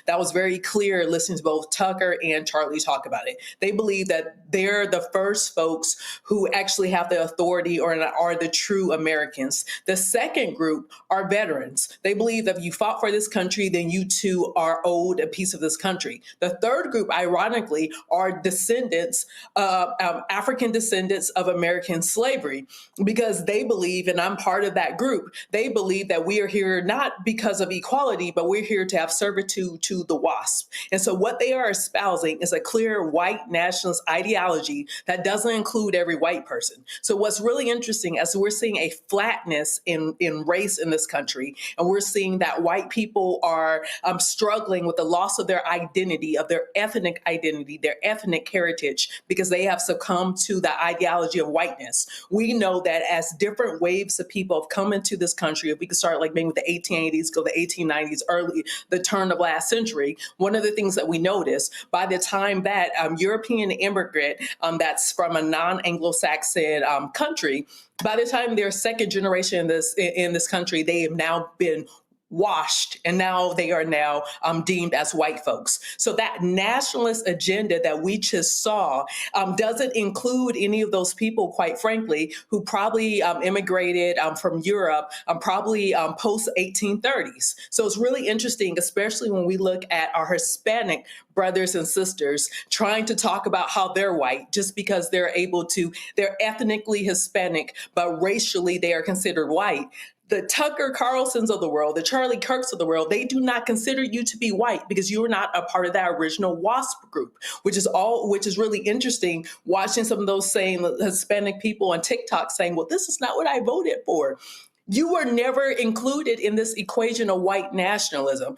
that was very clear listening to both Tucker and Charlie talk about it. They believe that they're the first folks who actually have the authority or are the true Americans. The second group are veterans. They believe that if you fought for this country, then you too are owed a piece of this country. The third group, ironically, are descendants, African descendants of American slavery, because they believe, and I'm part of that group, they believe that we are here not because of equality, but we're here to have servitude to the WASP. And so what they are espousing is a clear white nationalist ideology that doesn't include every white person. So what's really interesting is we're seeing a flatness in race in this country, and we're seeing that white people are struggling with the loss of their identity, of their ethnic identity, their ethnic heritage, because they have succumbed to the ideology of whiteness. We know that as different waves of people have come into this country, if we could start like maybe with the 1880s, go to the 1890s, early, the turn of last century, one of the things that we notice by the time that European immigrant that's from a non-Anglo-Saxon country, by the time they're second generation in this country, they have now been washed, and now they are now deemed as white folks. So that nationalist agenda that we just saw doesn't include any of those people, quite frankly, who probably immigrated from Europe, probably post 1830s. So it's really interesting, especially when we look at our Hispanic brothers and sisters trying to talk about how they're white just because they're ethnically Hispanic, but racially they are considered white. The Tucker Carlsons of the world, the Charlie Kirks of the world, they do not consider you to be white because you are not a part of that original WASP group, which is really interesting, watching some of those same Hispanic people on TikTok saying, well, this is not what I voted for. You were never included in this equation of white nationalism.